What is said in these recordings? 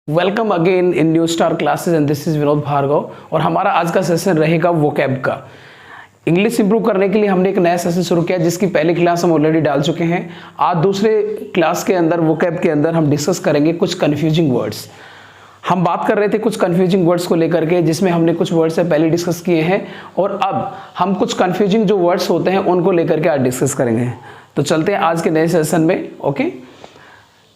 Welcome again in new star classes and this is Vinod Bhargav. और हमारा आज का सेशन रहेगा वोकैब का। इंग्लिश इंप्रूव करने के लिए हमने एक नया सेशन शुरू किया जिसकी पहली क्लास हम ऑलरेडी डाल चुके हैं। आज दूसरे क्लास के अंदर वोकैब के अंदर हम डिस्कस करेंगे कुछ कन्फ्यूजिंग वर्ड्स। हम बात कर रहे थे कुछ कन्फ्यूजिंग वर्ड्स को लेकर के, जिसमें हमने कुछ वर्ड्स से पहले डिस्कस किए हैं और अब हम कुछ कन्फ्यूजिंग जो वर्ड्स होते हैं उनको लेकर के आज डिस्कस करेंगे। तो चलते हैं आज के नए सेशन में। ओके,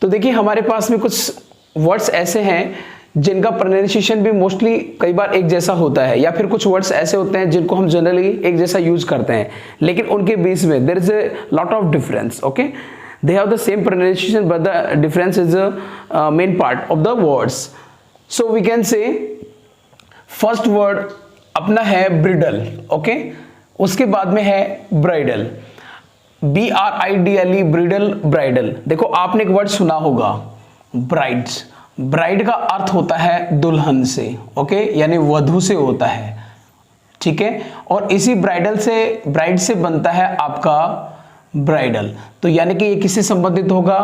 तो देखिए हमारे पास में कुछ वर्ड्स ऐसे हैं जिनका प्रोनाउंसिएशन भी मोस्टली कई बार एक जैसा होता है, या फिर कुछ वर्ड्स ऐसे होते हैं जिनको हम जनरली एक जैसा यूज करते हैं, लेकिन उनके बीच में there is a lot of difference. Okay, they have the same pronunciation but the difference is the main part of the words. So we can say first word अपना है ब्रिडल। ओके, उसके बाद में है ब्राइडल, BRIDLE, ब्रिडल, ब्राइडल। देखो आपने एक word सुना होगा ब्राइड। ब्राइड का अर्थ होता है दुल्हन से, ओके, यानी वधू से होता है, ठीक है। और इसी ब्राइडल से, ब्राइड से बनता है आपका ब्राइडल। तो यानी कि ये किससे संबंधित होगा?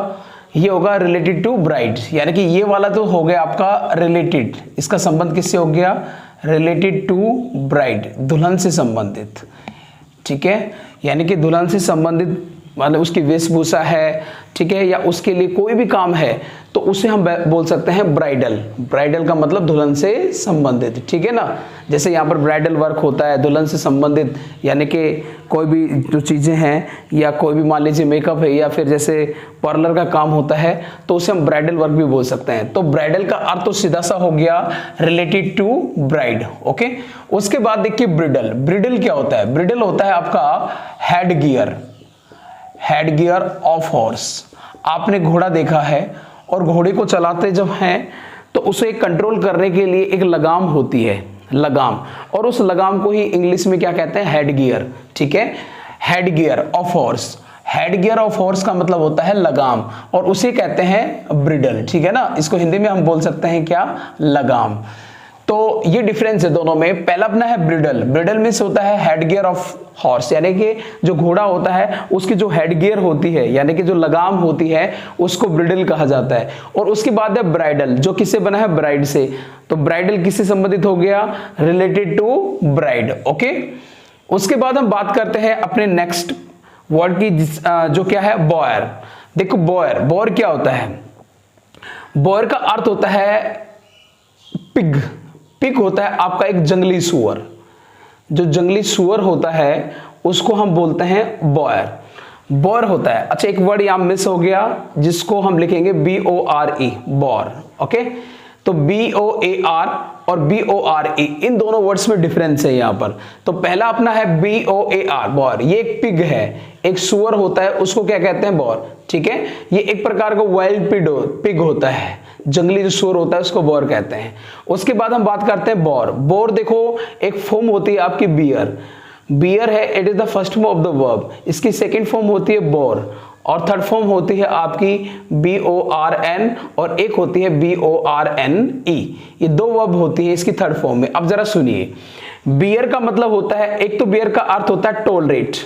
ये होगा रिलेटेड टू ब्राइड, यानी कि ये वाला तो हो गया आपका रिलेटेड, इसका संबंध किससे हो गया? रिलेटेड टू ब्राइड, दुल्हन से संबंधित, ठीक है। यानी कि दुल्हन से संबंधित मतलब उसकी वेशभूषा है, ठीक है, या उसके लिए कोई भी काम है तो उसे हम बोल सकते हैं ब्राइडल। ब्राइडल का मतलब दुल्हन से संबंधित, ठीक है ना। जैसे यहाँ पर ब्राइडल वर्क होता है दुल्हन से संबंधित, यानी कि कोई भी जो चीज़ें हैं या कोई भी मान लीजिए मेकअप है या फिर जैसे पार्लर का काम होता है तो उसे हम ब्राइडल वर्क भी बोल सकते हैं। तो ब्राइडल का अर्थ तो सीधा सा हो गया रिलेटेड टू ब्राइड। ओके, उसके बाद देखिए ब्रिडल। ब्रिडल क्या होता है? ब्रिडल होता है आपका head gear, head gear of horse. आपने घोड़ा देखा है और घोड़े को चलाते जब हैं तो उसे कंट्रोल करने के लिए एक लगाम होती है, लगाम, और उस लगाम को ही इंग्लिश में क्या कहते हैं? हेड गियर, ठीक है। Head gear of horse, head gear of horse का मतलब होता है लगाम और उसे कहते हैं ब्रिडल, ठीक है ना। इसको हिंदी में हम बोल सकते हैं क्या? लगाम। तो ये डिफरेंस है दोनों में। पहला अपना है ब्रिडल। ब्रिडल मींस होता है हेड गियर ऑफ हॉर्स, यानी कि जो घोड़ा होता है उसकी जो हेड गियर होती है, यानी कि जो लगाम होती है, उसको ब्रिडल कहा जाता है। और उसके बाद है ब्राइडल, जो किससे बना है? ब्राइड से। तो ब्राइडल किससे संबंधित हो गया? Related to bride. ओके, उसके बाद हम बात करते हैं अपने नेक्स्ट वर्ड की, जो क्या है? बॉयर। देखो बॉयर, बॉयर क्या होता है? बॉयर का अर्थ होता है पिग। पिग होता है आपका एक जंगली सुअर। जो जंगली सुअर होता है उसको हम बोलते हैं बॉयर। बॉयर होता है। अच्छा, एक वर्ड यहां मिस हो गया जिसको हम लिखेंगे BORE, बॉर। ओके, तो BOAR और BORE, इन दोनों वर्ड्स में डिफरेंस है यहां पर। तो पहला अपना है BOAR, बॉर। ये एक पिग है, एक सुअर होता है, उसको क्या कहते हैं? बॉर, ठीक है। ये एक प्रकार का वाइल्ड पिग होता है, जंगली जो सुअर होता है उसको बॉर कहते हैं। उसके बाद हम बात करते हैं बोर। बोर देखो एक फॉर्म होती है आपकी बियर। बियर है, it is the first form of the verb. इसकी सेकंड फॉर्म होती है बोर और थर्ड फॉर्म होती है आपकी BORN और एक होती है BORNE। ये दो वर्ब होती है इसकी थर्ड फॉर्म में। अब जरा सुनिए, बियर का मतलब होता है, एक तो बियर का अर्थ होता है टॉलरेट।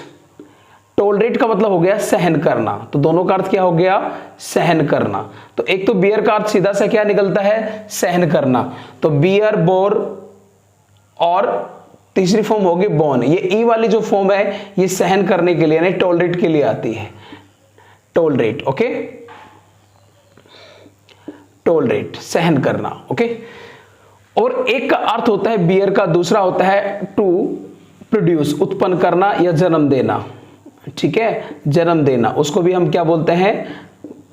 टॉलरेट का मतलब हो गया सहन करना। तो दोनों का अर्थ क्या हो गया? सहन करना। तो एक तो बियर का अर्थ सीधा सा क्या निकलता है? सहन करना। तो बियर, बोर और तीसरी फॉर्म होगी बोन। ये ई वाली जो फॉर्म है ये सहन करने के लिए यानी टॉलरेट के लिए आती है। टॉलरेट, ओके, टॉलरेट, सहन करना। ओके, और एक का अर्थ होता है बियर का, दूसरा होता है टू प्रोड्यूस, उत्पन्न करना या जन्म देना, ठीक है, जन्म देना। उसको भी हम क्या बोलते हैं?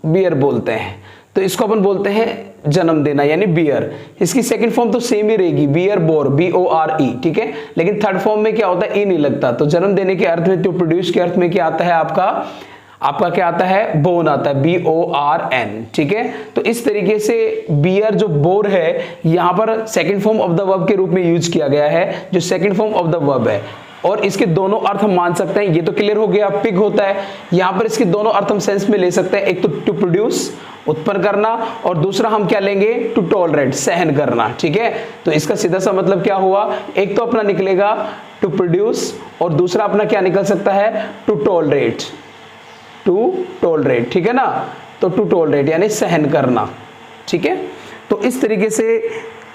बियर बोलते हैं। तो इसको अपन बोलते हैं जन्म देना यानी बियर। इसकी सेकंड फॉर्म तो सेम ही रहेगी, बियर, बोर, BORE, ठीक है। लेकिन थर्ड फॉर्म में क्या होता है? ई नहीं लगता। तो जन्म देने के अर्थ में, टू प्रोड्यूस के अर्थ में क्या आता है? आपका क्या आता है? बोन आता है, BORN, ठीक है। तो इस तरीके से बियर जो बोर है यहां पर second form of the verb के रूप में यूज किया गया है, जो second form of the verb है। और इसके दोनों अर्थ हम मान सकते हैं। ये तो क्लियर हो गया, पिग होता है। यहां पर इसके दोनों अर्थ हम सेंस में ले सकते हैं। एक तो टू प्रोड्यूस, उत्पन्न करना, और दूसरा हम क्या लेंगे? टू टॉलरेट, सहन करना, ठीक है। तो इसका सीधा सा मतलब क्या हुआ? एक तो अपना निकलेगा टू प्रोड्यूस और दूसरा अपना क्या निकल सकता है? टू टॉलरेट, टू टॉलरेट, ठीक है ना। तो टू टॉलरेट यानी सहन करना, ठीक है। तो इस तरीके से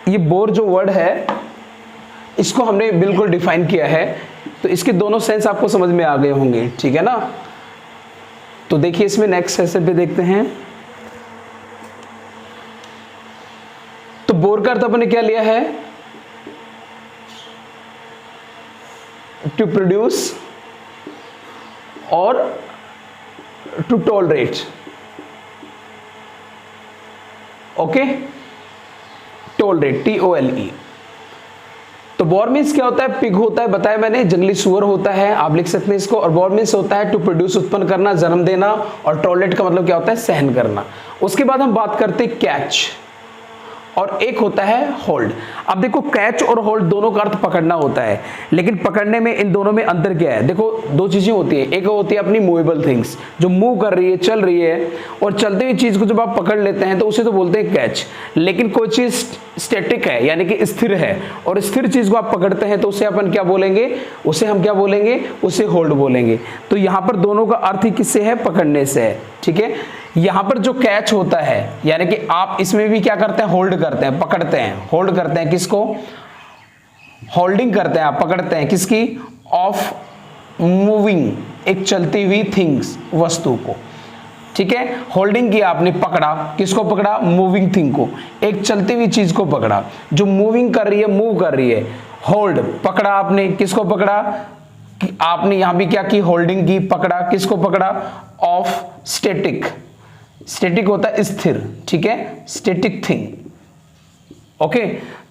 ये बोर जो वर्ड है इसको हमने बिल्कुल डिफाइन किया है। तो इसके दोनों सेंस आपको समझ में आ गए होंगे, ठीक है ना। तो देखिए इसमें नेक्स्ट सेशन पे देखते हैं। तो बोर का अर्थ अपन ने क्या लिया है, टू प्रोड्यूस और to tolerate, okay, tolerate, TOLE। तो बोर मीन्स क्या होता है, पिग होता है, बताया मैंने, जंगली सुअर होता है, आप लिख सकते हैं इसको। और बोर मीन्स होता है टू प्रोड्यूस, उत्पन्न करना, जन्म देना। और टॉलरेट का मतलब क्या होता है, सहन करना। उसके बाद हम बात करते हैं कैच, और एक होता है होल्ड। अब देखो कैच और होल्ड दोनों का अर्थ पकड़ना होता है, लेकिन पकड़ने में इन दोनों में अंतर क्या है। देखो दो चीजें होती है, एक होती है अपनी मूवेबल थिंग्स जो मूव कर रही है, चल रही है, और चलते हुई चीज को जब आप पकड़ लेते हैं तो उसे तो बोलते हैं कैच। लेकिन कोई चीज स्टैटिक है यानी कि स्थिर है, और स्थिर चीज को आप पकड़ते हैं तो उसे अपन क्या बोलेंगे, उसे हम क्या बोलेंगे, उसे होल्ड बोलेंगे। तो यहां पर दोनों का अर्थ ही किससे है, पकड़ने से है, ठीक है। यहां पर जो कैच होता है यानी कि आप इसमें भी क्या करते हैं, होल्ड करते हैं, पकड़ते हैं, होल्ड करते हैं, किसको, होल्डिंग करते हैं, आप पकड़ते हैं किसकी, ऑफ मूविंग, एक चलती हुई थिंग्स, वस्तु को, ठीक है। होल्डिंग किया आपने, पकड़ा, किसको पकड़ा, मूविंग थिंग को, एक चलती हुई चीज को पकड़ा जो मूविंग कर रही है, मूव कर रही है। होल्ड, पकड़ा आपने, किसको पकड़ा, आपने यहां भी क्या की, होल्डिंग की, पकड़ा, किसको पकड़ा, ऑफ स्टैटिक, स्टैटिक होता है स्थिर, ठीक है, स्टैटिक थिंग, ओके।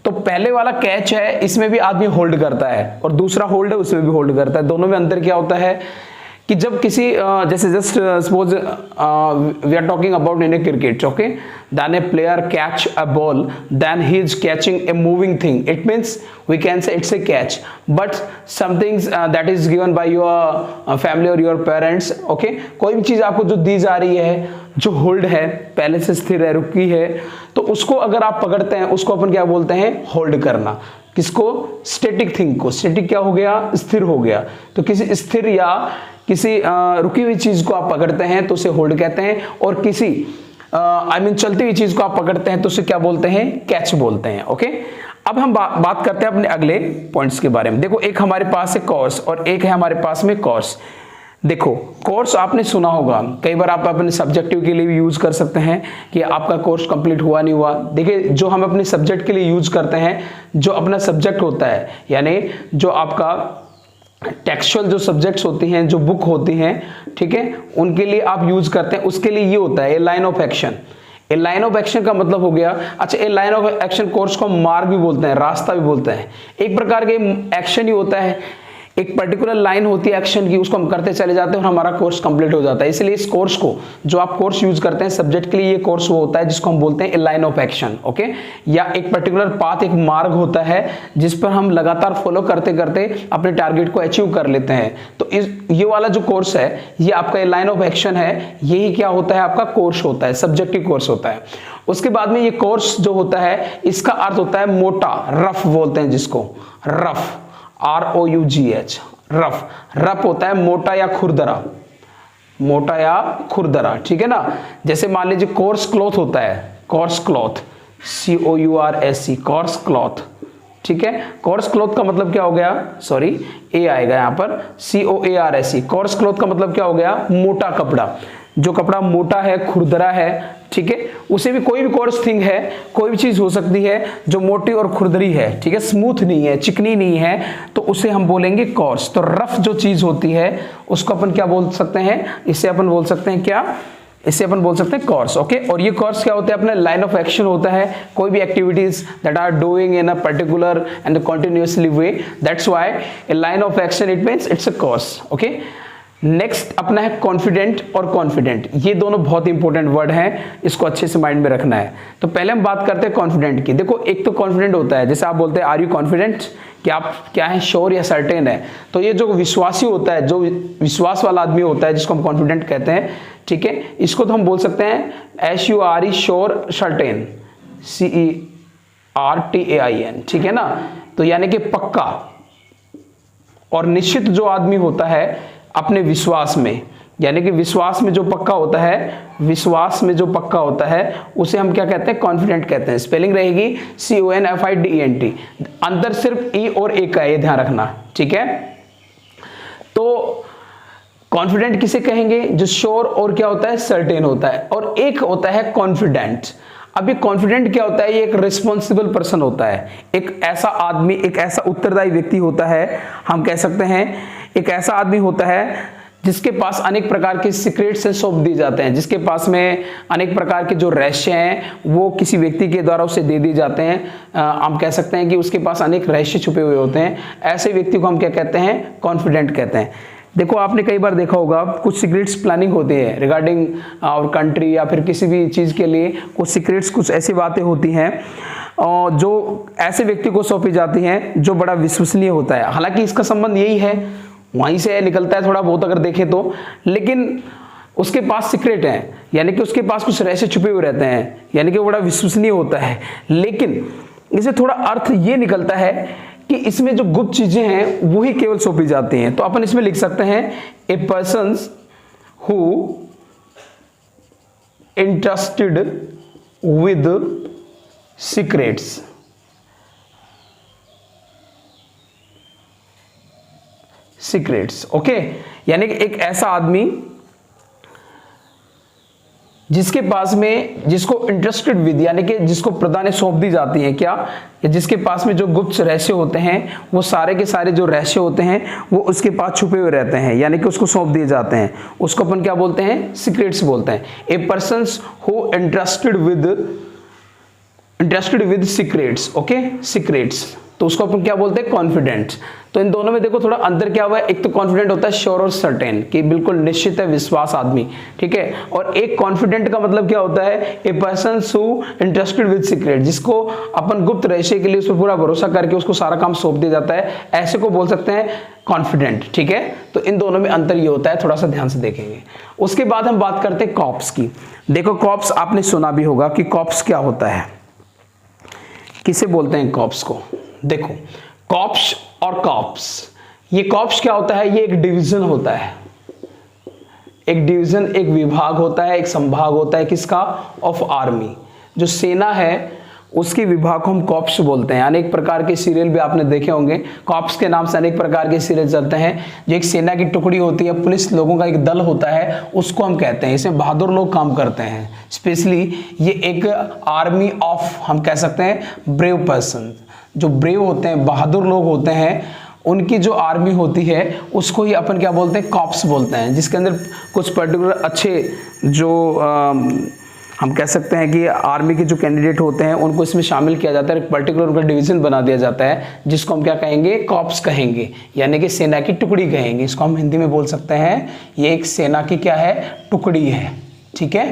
तो पहले वाला कैच है, इसमें भी आदमी होल्ड करता है, और दूसरा होल्ड है, उसमें भी होल्ड करता है। दोनों में अंतर क्या होता है कि जब किसी जैसे just suppose we are talking about in a cricket, okay, then a player catch a ball, then he is catching a moving thing, it means we can say it's a catch, but somethings that is given by your family और your parents, okay. कोई भी चीज आपको जो दी जा रही है, जो होल्ड है, पहले से स्थिर है, रुकी है, तो उसको अगर आप पकड़ते हैं, उसको अपन क्या बोलते हैं, होल्ड करना। किसको, स्टैटिक थिंग को। स्टैटिक क्या हो गया, स्थिर हो गया। तो किसी स्थिर या किसी रुकी हुई चीज को आप पकड़ते हैं तो उसे होल्ड कहते हैं, और किसी चलती हुई चीज को आप पकड़ते हैं तो उसे क्या बोलते हैं, कैच बोलते हैं, ओके। अब हम बात करते हैं अपने अगले पॉइंट्स के बारे में। देखो एक हमारे पास है कोर्स और एक है हमारे पास में कोर्स। देखो कोर्स आपने सुना होगा, कई बार आप अपने सब्जेक्टिव के लिए भी यूज कर सकते हैं कि आपका कोर्स कंप्लीट हुआ नहीं हुआ। देखिए जो हम अपने सब्जेक्ट के लिए यूज करते हैं, जो अपना सब्जेक्ट होता है, यानी जो आपका टेक्सचुअल जो सब्जेक्ट्स होती हैं, जो बुक होती हैं, ठीक है, उनके लिए आप यूज करते हैं। उसके लिए ये होता है a line of action. A line of action का मतलब हो गया, अच्छा a line of action course को मार्ग भी बोलते हैं, रास्ता भी बोलते हैं। एक प्रकार के एक्शन ही होता है, एक पर्टिकुलर लाइन होती है एक्शन की, उसको हम करते चले जाते हैं और हमारा कोर्स कंप्लीट हो जाता है। इसलिए इस कोर्स को, जो आप कोर्स यूज करते हैं सब्जेक्ट के लिए, ये कोर्स वो होता है जिसको हम बोलते हैं ए लाइन ऑफ एक्शन, ओके। या एक पर्टिकुलर पाथ, एक मार्ग होता है जिस पर हम लगातार फॉलो करते करते अपने टारगेट को अचीव कर लेते हैं। तो ये वाला जो कोर्स है, ये आपका ए लाइन ऑफ एक्शन है, यही क्या होता है, आपका कोर्स होता है, सब्जेक्टिव कोर्स होता है। उसके बाद में ये कोर्स जो होता है, इसका अर्थ होता है मोटा, रफ बोलते हैं जिसको, रफ, ROUGH, रफ। रफ होता है मोटा या खुरदरा, मोटा या खुरदरा, ठीक है ना। जैसे मान लीजिए कोर्स क्लॉथ होता है, course cloth, COURSE, course cloth, ठीक है। कोर्स क्लॉथ का मतलब क्या हो गया, सॉरी ए आएगा यहां पर, COARSE, कोर्स क्लॉथ का मतलब क्या हो गया, मोटा कपड़ा। जो कपड़ा मोटा है, खुरदरा है, ठीक है, उसे भी कोई भी कोर्स थिंग है, कोई भी चीज हो सकती है जो मोटी और खुरदरी है, ठीक है, स्मूथ नहीं है, चिकनी नहीं है, तो उसे हम बोलेंगे कोर्स। तो रफ जो चीज होती है उसको अपन क्या बोल सकते हैं, इसे अपन बोल सकते हैं क्या, इसे अपन बोल सकते हैं कोर्स, ओके। और ये कोर्स क्या होता है, अपने लाइन ऑफ एक्शन होता है, कोई भी activities that are doing in a particular and continuously way, that's why a line of action it means it's a course, okay. Next अपना है कॉन्फिडेंट और कॉन्फिडेंट। ये दोनों बहुत इंपॉर्टेंट वर्ड हैं, इसको अच्छे से माइंड में रखना है। तो पहले हम बात करते हैं कॉन्फिडेंट की। देखो एक तो कॉन्फिडेंट होता है, जैसे आप बोलते हैं आर यू कॉन्फिडेंट, कि आप क्या है, श्योर या सर्टेन है। तो ये जो विश्वासी होता है, जो विश्वास वाला आदमी होता है, जिसको हम कॉन्फिडेंट कहते हैं, ठीक है, इसको तो हम बोल सकते हैं SURE, श्योर, सर्टेन, CERTAIN, ठीक है ना। तो यानी कि पक्का और निश्चित जो आदमी होता है अपने विश्वास में, यानी कि विश्वास में जो पक्का होता है, विश्वास में जो पक्का होता है उसे हम क्या कहते हैं, कॉन्फिडेंट कहते हैं। स्पेलिंग रहेगी CONFIDENT, अंतर सिर्फ ई और ए का है, ये ध्यान रखना, ठीक है। तो कॉन्फिडेंट किसे कहेंगे, जो श्योर और क्या होता है, सर्टेन होता है। और एक होता है कॉन्फिडेंट। अभी कॉन्फिडेंट क्या होता है, ये एक रिस्पॉन्सिबल पर्सन होता है, एक ऐसा आदमी, एक ऐसा उत्तरदायी व्यक्ति होता है, हम कह सकते हैं एक ऐसा आदमी होता है जिसके पास अनेक प्रकार के सीक्रेट्स से सौंप दिए जाते हैं, जिसके पास में अनेक प्रकार के जो रहस्य हैं वो किसी व्यक्ति के द्वारा उसे दे दिए जाते हैं। हम कह सकते हैं कि उसके पास अनेक रहस्य छुपे हुए होते हैं। ऐसे व्यक्ति को हम क्या कहते हैं, कॉन्फिडेंट कहते हैं। देखो आपने कई बार देखा होगा कुछ सीक्रेट्स प्लानिंग होती है रिगार्डिंग आवर कंट्री या फिर किसी भी चीज़ के लिए, कुछ सीक्रेट्स, कुछ ऐसी बातें होती हैं और जो ऐसे व्यक्ति को सौंपी जाती हैं जो बड़ा विश्वसनीय होता है। हालांकि इसका संबंध यही है, वहीं से निकलता है थोड़ा बहुत अगर देखें तो, लेकिन उसके पास सीक्रेट है, यानी कि उसके पास कुछ रहस्य छुपे हुए रहते हैं, यानी कि वो बड़ा विश्वसनीय होता है। लेकिन इसे थोड़ा अर्थ ये निकलता है कि इसमें जो गुप्त चीजें हैं वही केवल सौंपी जाती हैं। तो अपन इसमें लिख सकते हैं a person who interested with secrets, secrets, okay. यानी कि एक ऐसा आदमी जिसके पास में, जिसको इंटरेस्टेड विद, यानी कि जिसको प्रदानें सौंप दी जाती हैं क्या, या जिसके पास में जो गुप्त रहस्य होते हैं वो सारे के सारे जो रहस्य होते हैं वो उसके पास छुपे हुए रहते हैं, यानी कि उसको सौंप दिए जाते हैं, उसको अपन क्या बोलते हैं, सीक्रेट्स बोलते हैं। A person who interested with secrets, okay, secrets, तो उसको अपन क्या बोलते हैं, कॉन्फिडेंट। तो इन दोनों में देखो थोड़ा अंतर क्या हुआ है, एक तो कॉन्फिडेंट होता है श्योर और सर्टेन, कि बिल्कुल निश्चित है, विश्वास आदमी, ठीक है। और एक कॉन्फिडेंट का मतलब क्या होता है, a person who interested with secret, जिसको अपन गुप्त रहस्य के लिए उस पर पूरा भरोसा करके उसको सारा काम सौंप दिया जाता है, ऐसे को बोल सकते हैं कॉन्फिडेंट, ठीक है। तो इन दोनों में अंतर ये होता है, थोड़ा सा ध्यान से देखेंगे। उसके बाद हम बात करते हैं कॉप्स की। देखो कॉप्स आपने सुना भी होगा कि कॉप्स क्या होता है, किसे बोलते हैं कॉप्स को। देखो कॉप्स और कॉप्स, ये कॉप्स क्या होता है, ये एक डिवीजन होता है, एक डिवीजन, एक विभाग होता है, एक संभाग होता है किसका, ऑफ आर्मी। जो सेना है उसके विभाग को हम कॉप्स बोलते हैं। अनेक प्रकार के सीरियल भी आपने देखे होंगे, कॉप्स के नाम से अनेक प्रकार के सीरियल चलते हैं। जो एक सेना की टुकड़ी होती है, पुलिस लोगों का एक दल होता है, उसको हम कहते हैं। इसमें बहादुर लोग काम करते हैं, स्पेशली ये एक आर्मी ऑफ, हम कह सकते हैं ब्रेव पर्सन। जो ब्रेव होते हैं, बहादुर लोग होते हैं, उनकी जो आर्मी होती है उसको ही अपन क्या बोलते हैं, कॉप्स बोलते हैं। जिसके अंदर कुछ पर्टिकुलर अच्छे जो हम कह सकते हैं कि आर्मी के जो कैंडिडेट होते हैं उनको इसमें शामिल किया जाता है, एक पर्टिकुलर उनका डिवीजन बना दिया जाता है, जिसको हम क्या कहेंगे, कॉप्स कहेंगे, यानी कि सेना की टुकड़ी कहेंगे। इसको हम हिंदी में बोल सकते हैं ये एक सेना की क्या है, टुकड़ी है, ठीक है,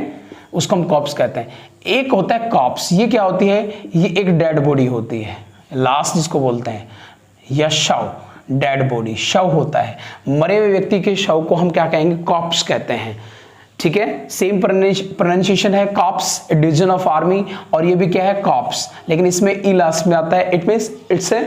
उसको हम कॉप्स कहते हैं। एक होता है कॉप्स, ये क्या होती है, ये एक डेड बॉडी होती है, लाश जिसको बोलते हैं, या शव, डेड बॉडी, शव होता है, मरे हुए व्यक्ति के शव को हम क्या कहेंगे, कॉप्स कहते हैं, ठीक है। सेम प्रोनाउंसिएशन है, कॉप्स, डिवीजन ऑफ आर्मी, और ये भी क्या है, कॉप्स, लेकिन इसमें ई लास्ट में आता है। It means it's a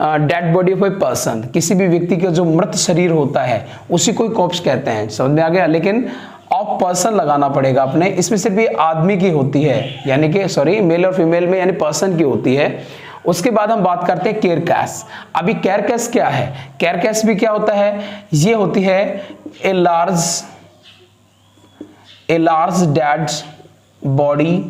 dead body of a person, किसी भी व्यक्ति का जो मृत शरीर होता है उसी को कॉप्स कहते हैं, समझ में आ गया। लेकिन ऑफ पर्सन लगाना पड़ेगा अपने, इसमें सिर्फ ये आदमी की होती है, यानी कि सॉरी मेल और फीमेल में, यानी पर्सन की होती है। उसके बाद हम बात करते हैं कैरकैस। अभी कैरकैस क्या है, कैरकैस भी क्या होता है, ये होती है a large dead body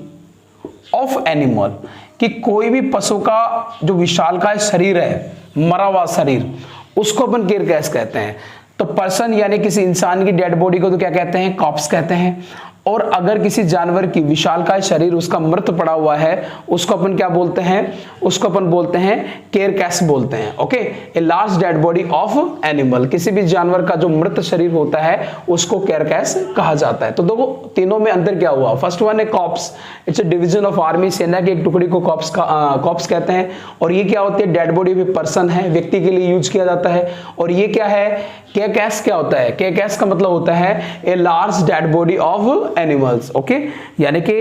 of animal, कि कोई भी पशु का जो विशालकाय शरीर है, मरा हुआ शरीर, उसको अपन कैरकैस कहते हैं। तो पर्सन यानी किसी इंसान की डेड बॉडी को तो क्या कहते हैं, कॉप्स कहते हैं। और अगर किसी जानवर की विशालकाय शरीर उसका मृत पड़ा हुआ है, उसको अपन क्या बोलते हैं, उसको अपन बोलते हैं कैरकैस बोलते हैं, okay. A large dead body of animal, किसी भी जानवर का जो मृत शरीर होता है उसको कैरकैस कहा जाता है। तो देखो तीनों में अंतर क्या हुआ, फर्स्ट वन है corps, it's a division of army, सेना की एक टुकड़ी को कॉप्स कहते हैं। और ये क्या होती है, डेड बॉडी भी पर्सन है, व्यक्ति के लिए यूज किया जाता है। और ये क्या है, कैरकैस क्या होता है, कैरकैस का मतलब होता है a large dead body of animals, okay, यानी कि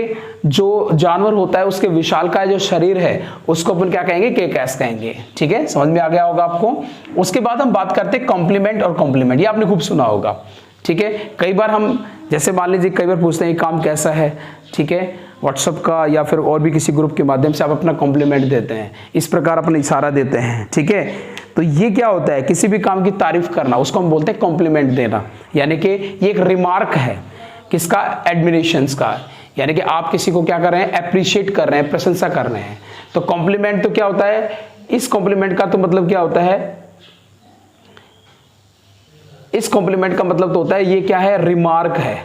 जो जानवर होता है उसके विशालकाय जो शरीर है उसको अपन क्या कहेंगे, कैरकैस कहेंगे, ठीक है, समझ में आ गया होगा आपको। उसके बाद हम बात करते हैं कॉम्प्लीमेंट और कॉम्प्लीमेंट, ये आपने खूब सुना होगा। ठीक है। कई बार हम जैसे मान लीजिए कई बार पूछते हैं ये काम कैसा है, ठीक है, व्हाट्सएप का या फिर और भी किसी ग्रुप के माध्यम से आप अपना कॉम्प्लीमेंट देते हैं, इस प्रकार अपना इशारा देते हैं, ठीक है। तो ये क्या होता है, किसी भी काम की तारीफ करना, उसको हम बोलते हैं कॉम्प्लीमेंट देना, यानी कि ये एक रिमार्क है किसका, एडमिरेशंस का, यानी कि आप किसी को क्या कर रहे हैं, अप्रिशिएट कर रहे हैं, प्रशंसा कर रहे हैं। तो कॉम्प्लीमेंट तो क्या होता है, इस कॉम्प्लीमेंट का तो मतलब क्या होता है, इस कॉम्प्लीमेंट का मतलब तो होता है ये क्या है, रिमार्क है,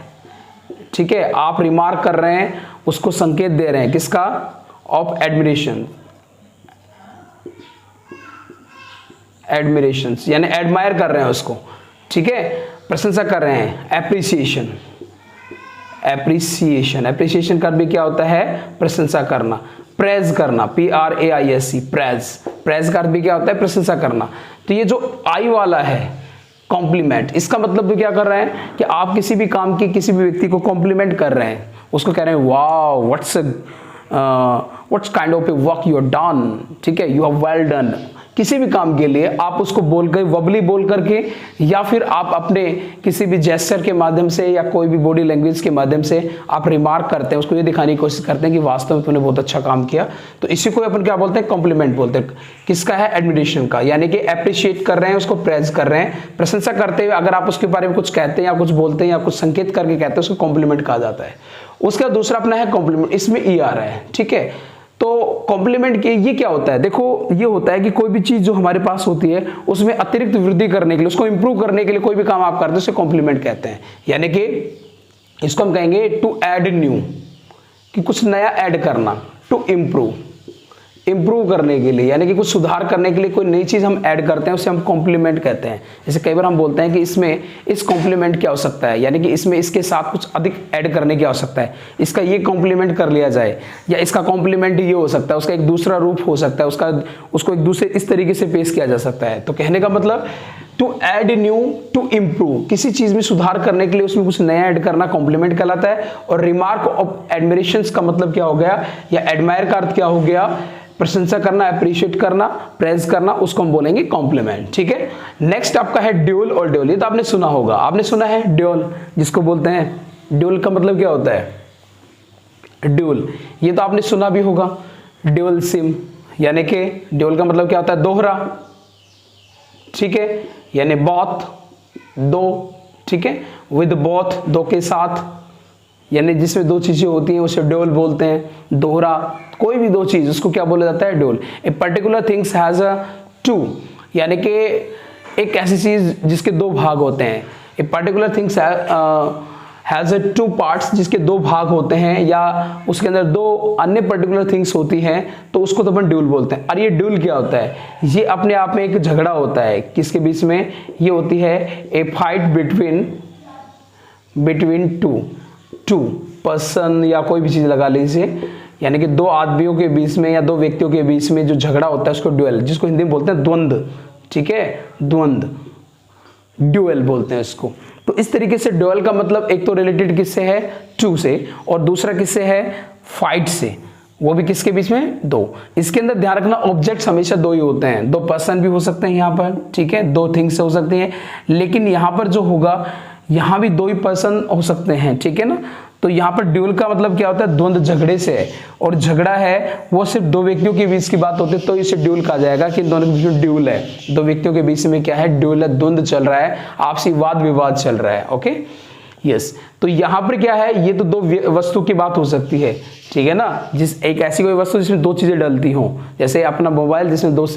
ठीक है। आप रिमार्क कर रहे हैं, उसको संकेत दे रहे हैं किसका, ऑफ एडमिरेशन, एडमिरेशंस यानी एडमायर कर रहे हैं उसको, ठीक है, प्रशंसा कर रहे हैं, एप्रिसिएशन, एप्रिसिएशन, एप्रिसिएशन का भी क्या होता है, प्रशंसा करना, प्रेज करना, PRAISE, प्रेज, प्रेज का भी क्या होता है, प्रशंसा करना। तो ये जो आई वाला है कॉम्प्लीमेंट, इसका मतलब भी क्या कर रहे हैं कि आप किसी भी काम की किसी भी व्यक्ति को कॉम्प्लीमेंट कर रहे हैं, उसको कह रहे हैं wow what's kind of a work you are done, ठीक है, यू हैव वेल डन। किसी भी काम के लिए आप उसको बोल कर, वबली बोल करके, या फिर आप अपने किसी भी जेस्चर के माध्यम से या कोई भी बॉडी लैंग्वेज के माध्यम से आप रिमार्क करते हैं, उसको ये दिखाने की कोशिश करते हैं कि वास्तव में तूने बहुत अच्छा काम किया। तो इसी को अपन क्या बोलते हैं, कॉम्प्लीमेंट बोलते हैं। किसका है, एडमिरेशन का, यानी कि अप्रिशिएट कर रहे हैं, उसको प्रेज कर रहे हैं, प्रशंसा करते हुए अगर आप उसके बारे में कुछ कहते हैं या कुछ बोलते हैं या कुछ संकेत करके कहते हैं, उसको कॉम्प्लीमेंट कहा जाता है। उसका दूसरा अपना है कॉम्प्लीमेंट, इसमें ई आ रहा है, ठीक है। तो कॉम्प्लीमेंट के ये क्या होता है, देखो ये होता है कि कोई भी चीज जो हमारे पास होती है उसमें अतिरिक्त वृद्धि करने के लिए, उसको इंप्रूव करने के लिए कोई भी काम आप करते हैं उसे कॉम्प्लीमेंट कहते हैं। यानी कि इसको हम कहेंगे टू ऐड न्यू, कि कुछ नया ऐड करना, टू इम्प्रूव, इंप्रूव करने के लिए, यानी कि कुछ सुधार करने के लिए कोई नई चीज हम ऐड करते हैं उसे हम कॉम्प्लीमेंट कहते हैं। जैसे कई बार हम बोलते हैं कि इसमें इस कॉम्प्लीमेंट की आवश्यकता है, यानी कि इसमें इसके साथ कुछ अधिक ऐड करने की आवश्यकता है, इसका ये कॉम्प्लीमेंट कर लिया जाए, या इसका कॉम्प्लीमेंट ये हो सकता है, उसका एक दूसरा रूप हो सकता है, उसको एक दूसरे इस तरीके से पेश किया जा सकता है। तो कहने का मतलब to add new, to improve, किसी चीज में सुधार करने के लिए उसमें कुछ नया ऐड करना कॉम्प्लीमेंट कहलाता है। और रिमार्क ऑफ एडमिरेशन का मतलब क्या हो गया, या एडमायर का अर्थ क्या हो गया, प्रशंसा करना, अप्रिशिएट करना, प्रेज करना, उसको हम बोलेंगे कॉम्प्लीमेंट, ठीक है। नेक्स्ट आपका है ड्यूल और ड्यूल, ये तो आपने सुना होगा, आपने सुना है ड्यूल जिसको बोलते हैं, ड्यूल का मतलब क्या होता है, ड्यूल, ये तो आपने सुना भी होगा, ड्यूल सिम, यानी कि ड्यूल का मतलब क्या होता है, दोहरा, ठीक है, यानी बोथ, दो, ठीक है, विद बोथ, दो के साथ, यानी जिसमें दो चीजें होती हैं उसे ड्यूल बोलते हैं। दोहरा, कोई भी दो चीज, उसको क्या बोला जाता है, dual. A particular things has a two, यानी कि एक ऐसी चीज जिसके दो भाग होते हैं। ए particular things has a two parts, जिसके दो भाग होते हैं, या उसके अंदर दो अन्य पर्टिकुलर थिंग्स होती हैं, तो उसको तो अपन ड्यूल बोलते हैं। और ये ड्यूल क्या होता है, ये अपने आप में एक झगड़ा होता है, किसके बीच में, ये होती है ए फाइट बिटवीन टू पर्सन, या कोई भी चीज लगा लीजिए, यानी कि दो आदमियों के बीच में या दो व्यक्तियों के बीच में जो झगड़ा होता है उसको ड्यूएल, जिसको हिंदी में बोलते हैं द्वंद्व, ठीक है, द्वंद्व, ड्यूएल बोलते हैं इसको। तो इस तरीके से ड्यूएल का मतलब एक तो रिलेटेड किससे है, टू से, और दूसरा किससे है, फाइट से, वो भी किसके बीच में, दो। इसके अंदर ध्यान रखना ऑब्जेक्ट्स हमेशा दो ही होते हैं, दो पर्सन भी हो सकते हैं यहाँ पर, ठीक है, दो थिंग्स हो सकती हैं, लेकिन यहाँ पर जो होगा, यहाँ भी दो ही पर्सन हो सकते हैं, ठीक है ना। तो यहाँ पर ड्यूल का मतलब क्या होता है, द्वंद्व, झगड़े से है, और झगड़ा है वो सिर्फ दो व्यक्तियों के बीच की बात होती है, तो इसे ड्यूल कहा जाएगा कि दोनों के बीच में ड्यूल है, दो व्यक्तियों के बीच में क्या है, ड्यूल है, द्वंद्व चल रहा है, आपसी वाद विवाद चल रहा है, ओके, यस। तो यहाँ पर क्या है, ये तो दो वस्तु की बात हो सकती है, ठीक है ना, जिस एक ऐसी कोई वस्तु जिसमें दो चीजें डलती हों, जैसे अपना मोबाइल जिसमें दो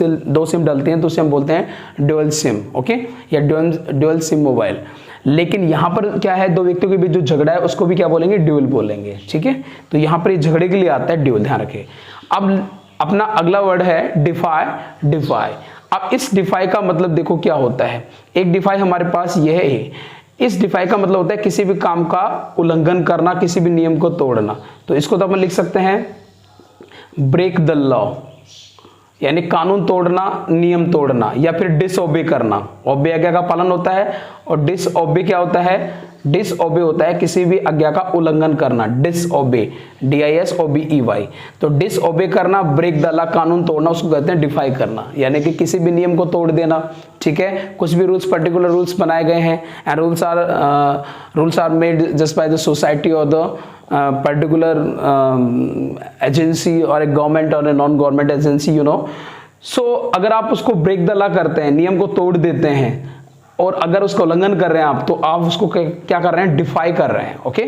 सिम डलती हैं, तो उसे हम बोलते हैं ड्यूल सिम, ओके, या ड्यूल सिम मोबाइल। लेकिन यहाँ पर क्या है, दो व्यक्तियों के बीच जो झगड़ा है उसको भी क्या बोलेंगे, ड्यूल बोलेंगे, ठीक है। तो यहाँ पर ये झगड़े के लिए आता है ड्यूल, ध्यान रखें। अब अपना अगला वर्ड है डिफाई, डिफाई। अब इस डिफाई का मतलब देखो क्या होता है, एक डिफाई हमारे पास यह है, इस डिफाई का मतलब होता है किसी भी काम का उल्लंघन करना, किसी भी नियम को तोड़ना। तो इसको तो अपन लिख सकते हैं ब्रेक द लॉ, यानी कानून तोड़ना, नियम तोड़ना, या फिर डिसओबे करना। ओबे आज्ञा का पालन होता है, और डिसओबे क्या होता है, डिसओबे होता है किसी भी आज्ञा का उल्लंघन करना, डिसओबे, DISOBEY। तो डिसओबे करना, ब्रेक द लॉ, कानून तोड़ना, उसको कहते हैं डिफाई करना, यानी कि किसी भी नियम को तोड़ देना। ठीक है, कुछ भी रूल्स, पर्टिकुलर रूल्स बनाए गए हैं, and rules are made just by the society और द पर्टिकुलर एजेंसी और ए गवर्नमेंट और a non government agency, you know. So अगर आप उसको ब्रेक द लॉ करते हैं, नियम को तोड़ देते हैं, और अगर उसका उल्लंघन कर रहे हैं आप, तो आप उसको क्या कर रहे हैं, डिफाई कर रहे हैं। ओके,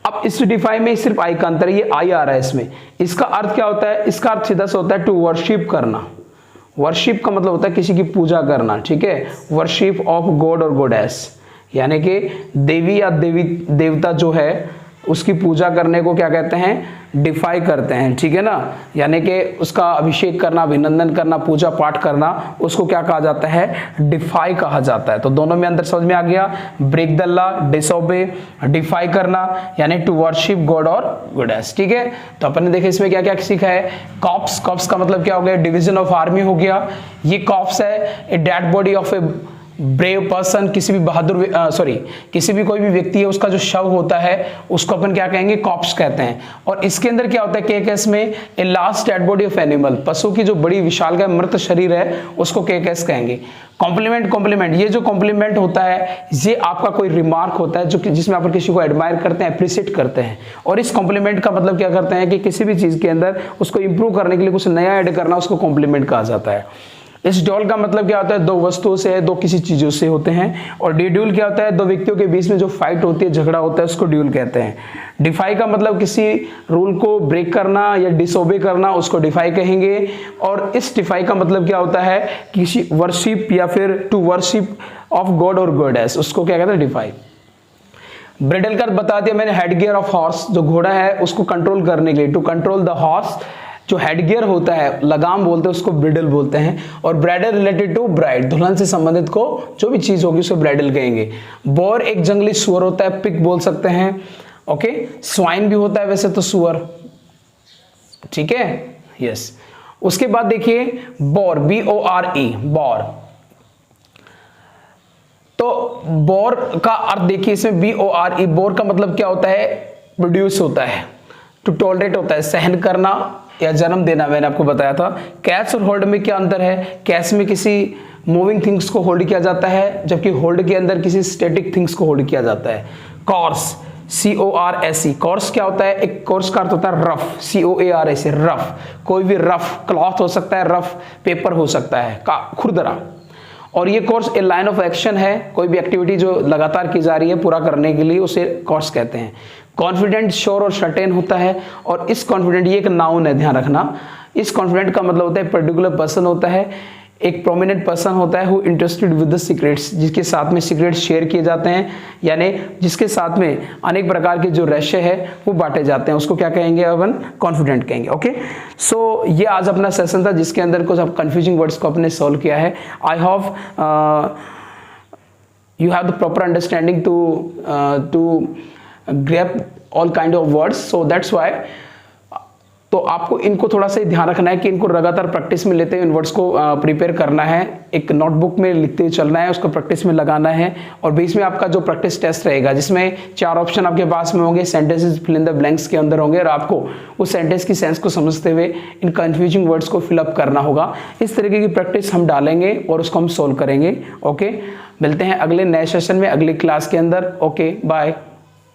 अब इस डिफाई में सिर्फ आई का अंतर है, ये आई आ रहा है इसमें। इसका अर्थ क्या होता है, इसका अर्थ सीधा सा होता है टू वर्शिप करना। वर्शिप का मतलब होता है किसी की पूजा करना। ठीक है, वर्शिप ऑफ गॉड और गॉडेस, यानी कि देवी या देवता जो है उसकी पूजा करने को क्या कहते हैं, डिफाई करते हैं। ठीक है ना, यानी कि उसका अभिषेक करना, अभिनंदन करना, पूजा पाठ करना, उसको क्या कहा जाता है, डिफाई कहा जाता है। तो दोनों में अंदर समझ में आ गया, break the law, disobey, defy करना, यानी टू वर्शिप गॉड और गॉडेस। ठीक है, तो अपन ने देखा इसमें क्या क्या सीखा है। कॉप्स, कॉप्स का मतलब क्या हो गया, डिवीजन ऑफ आर्मी हो गया। ये कॉप्स है a dead body of a brave person, किसी भी बहादुर किसी भी कोई भी व्यक्ति है उसका जो शव होता है उसको अपन क्या कहेंगे, कॉप्स कहते हैं। और इसके अंदर क्या होता है, के केस में a last dead body of animal, पशु की जो बड़ी विशालकाय मृत शरीर है उसको के केस कहेंगे। कॉम्प्लीमेंट, कॉम्प्लीमेंट, ये जो कॉम्प्लीमेंट होता है ये आपका कोई रिमार्क होता है जो जिसमें आप किसी को एडमायर करते हैं, अप्रिशिएट करते हैं। और इस कॉम्प्लीमेंट का मतलब क्या करते हैं कि किसी भी चीज के अंदर उसको इंप्रूव करने के लिए कुछ नया ऐड करना, उसको कॉम्प्लीमेंट कहा जाता है। इस ड्यूल का मतलब क्या होता है, दो वस्तुओं से, दो किसी चीजों से होते हैं। और ड्यूल क्या होता है, दो व्यक्तियों के बीच में जो फाइट होती है, झगड़ा होता है, उसको ड्यूल कहते हैं। डिफाई का मतलब किसी रूल को ब्रेक करना या डिसओबे करना, उसको डिफाई कहेंगे। और इस डिफाई का मतलब क्या होता है, किसी वर्शिप या फिर टू वर्शिप ऑफ गॉड और गॉडेस, उसको क्या कहते हैं, डिफाई। ब्रिडल का बता दिया मैंने, हेड गियर ऑफ हॉर्स, जो घोड़ा है उसको कंट्रोल करने के लिए, टू कंट्रोल द हॉर्स, जो हेड गियर होता है, लगाम बोलते हैं उसको ब्रिडल बोलते हैं। और ब्राइडल रिलेटेड टू ब्राइड, दुल्हन से संबंधित को जो भी चीज होगी उसे ब्राइडल कहेंगे। बोर एक जंगली सुअर होता है, पिग बोल सकते हैं। ओके, स्वाइन भी होता है वैसे तो सुअर। ठीक है, यस। उसके बाद देखिए बोर, BORE, बोर। तो बोर का अर्थ देखिए इसमें BORE, बोर का मतलब क्या होता है, प्रोड्यूस होता है, टू टॉलरेट होता है, सहन करना या जन्म देना, मैंने आपको बताया था। कैच और होल्ड में क्या अंतर है, कैच में किसी मूविंग थिंग्स को होल्ड किया जाता है, जबकि होल्ड के अंदर किसी स्टैटिक थिंग्स को होल्ड किया जाता है। कॉर्स, CORSE, कॉर्स क्या होता है, एक कॉर्स का अर्थ होता है रफ, COARS, रफ। कोई भी रफ क्लॉथ हो सकता है, रफ पेपर हो सकता है, खुरदरा। और ये course A line of action है, कोई भी एक्टिविटी जो लगातार की जा रही है पूरा करने के लिए, उसे कोर्स कहते हैं। कॉन्फिडेंट, श्योर और सर्टेन होता है। और इस कॉन्फिडेंट, ये एक नाउन है, ध्यान रखना। इस कॉन्फिडेंट का मतलब होता है पर्टिकुलर पर्सन होता है, एक प्रोमिनेंट पर्सन होता है who interested with the secrets, जिसके साथ में सीक्रेट्स शेयर किए जाते हैं, यानी जिसके साथ में अनेक प्रकार के जो रहस्य है वो बांटे जाते हैं, उसको क्या कहेंगे, अपन कॉन्फिडेंट कहेंगे। ओके, सो ये आज अपना सेशन था जिसके अंदर कुछ अब कंफ्यूजिंग वर्ड्स को अपने सॉल्व किया है। I hope you have the proper understanding to grab all kind of words, so that's why तो आपको इनको थोड़ा सा ध्यान रखना है कि इनको लगातार प्रैक्टिस में लेते हुए इन वर्ड्स को प्रिपेयर करना है, एक नोटबुक में लिखते हुए चलना है, उसको प्रैक्टिस में लगाना है। और बीच में आपका जो प्रैक्टिस टेस्ट रहेगा जिसमें 4 ऑप्शन आपके पास में होंगे, sentences fill in the blanks के अंदर होंगे, और आपको उस सेंटेंस की सेंस को समझते हुए इन कंफ्यूजिंग वर्ड्स को फिलअप करना होगा। इस तरीके की प्रैक्टिस हम डालेंगे और उसको हम सोल्व करेंगे। ओके, मिलते हैं अगले नए सेशन में, अगली क्लास के अंदर। Okay, bye.